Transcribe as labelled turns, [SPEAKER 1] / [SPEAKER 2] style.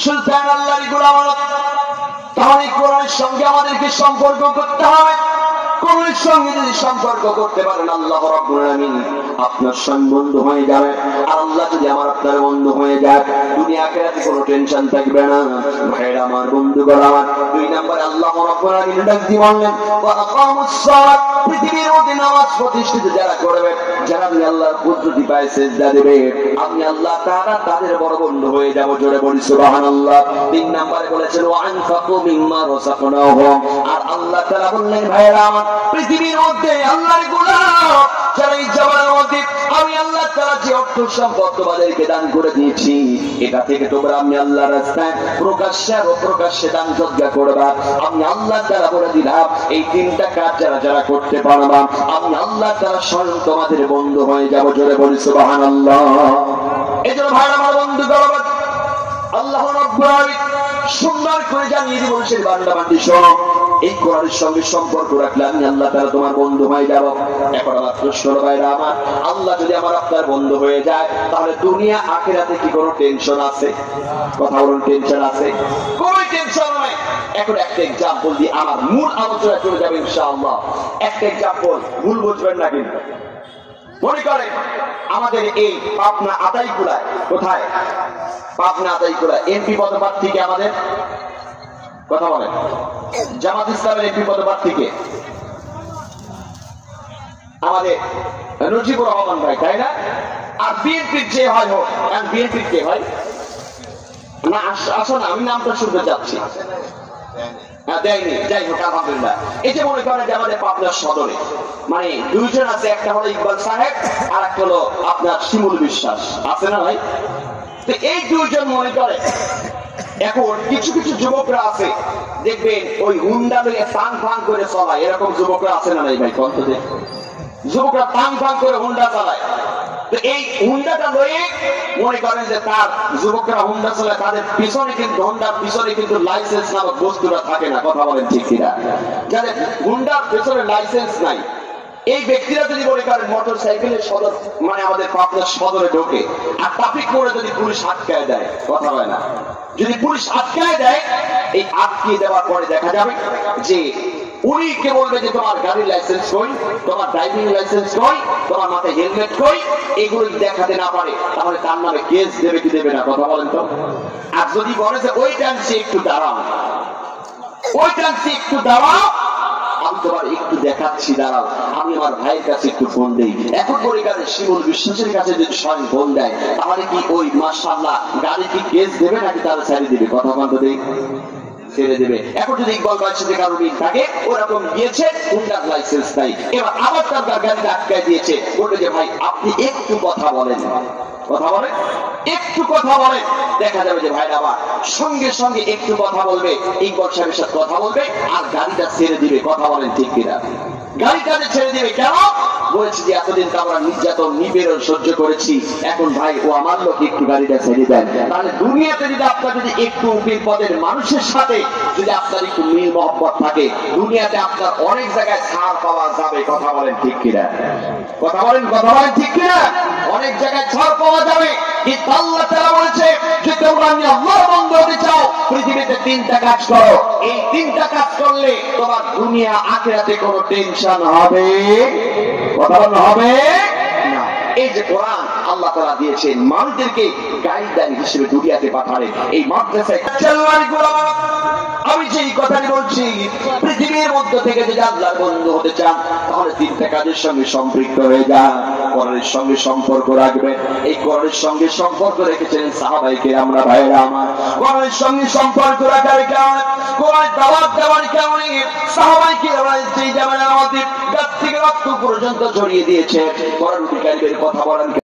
[SPEAKER 1] সুলতান আল্লাহর গোলাম তাহলে কোরআনের সঙ্গে আমাদেরকে সম্পর্ক করতে হবে। কোরআনের সঙ্গে যদি সম্পর্ক করতে পারেন আল্লাহ রাব্বুল আলামিন আপনার সঙ্গে বন্ধু হয়ে যাবে। আর আল্লাহ যদি আমার আপনার বন্ধু হয়ে যায় দুনিয়া আখিরাতে কোনো টেনশন থাকবে না। ভাইরা আমার, বন্ধুগণ আমার, দুই নম্বরে আল্লাহ রাব্বুল আলামিন ডাক দিয়ে বললেন ওয়া আকামুস সালাত, পৃথিবীর মধ্যে নামাজ প্রতিষ্ঠিত যারা করবে, যারা আল্লাহর কুদরতি পায়ে সিজদা দেবে, আমি আল্লাহ তাআলা তাদের বড় বন্ধু হয়ে যাব। জোরে বলি সুবহানাল্লাহ। তিন নম্বরে বলেছেন ওয়া আনফাকু মিম্মা রাযাকনাহুম, আর আল্লাহ তাআলা বললেন ভাইরা আমার, পৃথিবীর মধ্যে আল্লাহর গোলাম যারা এই জবানের মধ্যে আমি আল্লাহ তাআলা যে অর্থ সম্পদ তোমাদেরকে দান করে দিয়েছি, এটা থেকে তোমরা আমি আল্লাহর রাস্তায় প্রকাশ্যে আর অপ্রকাশ্যে দান সদকা করবা। আমি আল্লাহ তাআলা বলে দিলাম এই তিনটা কাজ যারা যারা করতে পারবা আমি আল্লাহ তাআলা স্বয়ং তোমাদের বন্ধু হয়ে যাব। জোরে বলি সুবহানাল্লাহ। এজন্য ভাই আমার বন্ধু গলবাদ আল্লাহ রাব্বুল আলামিন সুন্দর করে জানিয়ে দিয়ে বলছেন বান্দা বান্দি শোনো, এই কোরআনের সঙ্গে সম্পর্ক রাখলে আমি আল্লাহ তাআলা তোমার বন্ধু হয়ে যাব। এখন আমার প্রশ্ন ভাইরা আমার, আল্লাহ যদি আমার আপনার বন্ধু হয়ে যায় তাহলে দুনিয়া আখিরাতে কি কোনো টেনশন আছে? কথা বলুন, টেনশন আছে? কোনো টেনশন নাই। এখন একটা এক্সাম্পল দিয়ে আমার মূল আলোচনা চলে যাবে ইনশাআল্লাহ। একটা এক্সাম্পল, ভুল বুঝবেন না কিন্তু। মনে করেন আমাদের এই পাবনা আতাইকুলায়, কোথায়? পাবনা আতাইকুলা এমপি পদপ্রার্থীকে আমাদের কথা বলেন, জামাত ইসলামের এমপি পদপ্রার্থীকে আমাদের নজিবুর রহমান ভাই, তাই না? আর বিএনপির যে হয় হোক, বিএনপির কে হয় না? আসো না, আমি নামটা শুনতে চাচ্ছি। দেয়নি, যাই হোক আলহামদুলিল্লাহ। এই যে মনে করেন যে আমাদের পাবনার সদরে মানে দুইজন আছে, একটা হলো ইকবাল সাহেব আর একটা হলো আপনার শিমুল বিশ্বাস, আছে না ভাই? তো এই দুইজন মনে করে এখন কিছু কিছু যুবকরা আছে দেখবেন ওই হুন্ডা লইয়ে টান ফান করে চলায়, এরকম যুবকরা আছে না নাই ভাই? কত যুবকরা টান ফান করে হুন্ডা চালায়। তো এই হুন্ডাটা লয়ে মনে করেন যে তার যুবকরা হুন্ডা চালায়, তাদের পিছনে কিন্তু হুন্ডার পিছনে কিন্তু লাইসেন্স নামক বস্তুটা থাকে না। কথা বলেন ঠিক কিনা? যাদের হুন্ডার পিছনে লাইসেন্স নাই এই ব্যক্তিরা যদি মনে করেন মোটর সাইকেলের সদর মানে আমাদের পাবনার সদরে ঢোকে আর ট্রাফিক মোড়ে যদি পুলিশ আটকায় দেয়, কথা হয় না, যদি পুলিশ আটকায় দেয়, এই আটকিয়ে দেওয়ার পরে দেখা যাবে যে উনি কে বলবে যে তোমার গাড়ির লাইসেন্স কই, তোমার ড্রাইভিং লাইসেন্স কই, তোমার মাথায় হেলমেট কই, এগুলো দেখাতে না পারে তাহলে তার নামে কেস দেবে কি দেবে না? কথা বলেন তো। আর যদি বলে যে ওই টানছি একটু দাঁড়াও, ওই টানছি একটু দাঁড়াও, আমি তোমার একটু দেখাচ্ছি দাঁড়াও, আমি আমার ভাইয়ের কাছে একটু ফোন দেই, এখন বলে গেলে শিমুল বিশ্বাসের কাছে যদি স্বয়ং ফোন দেয় তাহলে কি ওই মাশাআল্লাহ গাড়ি কি কেস দেবে নাকি তারা ছেড়ে দিবে? কথা বলতে দেই, ছেড়ে দেবে। এখন যদি ইকবাল ভাইয়ের সাথে কারো মিল থাকে, ওরকম গিয়েছে হুন্ডার লাইসেন্স নাই, এবার আবার তার গাড়িটা আটকায় দিয়েছে, বলবে যে ভাই আপনি একটু কথা বলেন, কথা বলেন, একটু কথা বলেন, দেখা যাবে যে ভাইরা আবার সঙ্গে সঙ্গে একটু কথা বলবে, ইকবাল সাহেবের সাথে কথা বলবে আর গাড়িটা ছেড়ে দিবে। কথা বলেন ঠিক কিনা? গাড়িটা ছেড়ে দিবে কেন? বলেছি যে এতদিন তো আমরা নির্যাতন নিপীড়ন সহ্য করেছি, এখন ভাই ও আমার লোক একটু গাড়িটা ছেড়ে দেন। তাহলে দুনিয়াতে যদি আপনার যদি একটু বিপদের মানুষের সাথে যদি আপনার একটু মিল মহব্বত থাকে, দুনিয়াতে আপনার অনেক জায়গায় ছাড় পাওয়া যাবে। কথা বলেন ঠিক কিনা? কথা বলেন, কথা বলেন ঠিক কিনা? অনেক জায়গায় ছাড় পাওয়া যাবে। কিন্তু আল্লাহ তাআলা বলেছে যে তোমরা আমি আল্লাহর বন্ধু হতে চাও, পৃথিবীতে তিনটা কাজ করো, এই তিনটা কাজ করলে তোমার দুনিয়া আখিরাতে কোনো টেনশন হবে? কথা বলতে হবে না। এই যে কোরআন আল্লাহ তাআলা দিয়েছেন মানুষদেরকে গাইডলাইন হিসেবে দুনিয়াতে পাঠালেন, এই মাদ্রাসায় আমি যেই কথাটি বলছি, পৃথিবীর মধ্যে থেকে যদি আল্লাহর বন্ধু হতে চান তাহলে তিনটা কাজের সঙ্গে সম্পৃক্ত হয়ে যান। কোরআনের সঙ্গে সম্পর্ক রাখবেন। এই কোরআনের সঙ্গে সম্পর্ক রেখেছিলেন সাহাবায়ে আমরা ভাইরা আমার। কোরআনের সঙ্গে সম্পর্ক রাখার কারণে, কোরআন দাওয়াত দেওয়ার কারণে সাহাবায়ে কেরাম যেই জামানার মধ্যে গাছ থেকে রক্ত পর্যন্ত ছড়িয়ে দিয়েছে, কোরআন কারীমের কথা বলেন।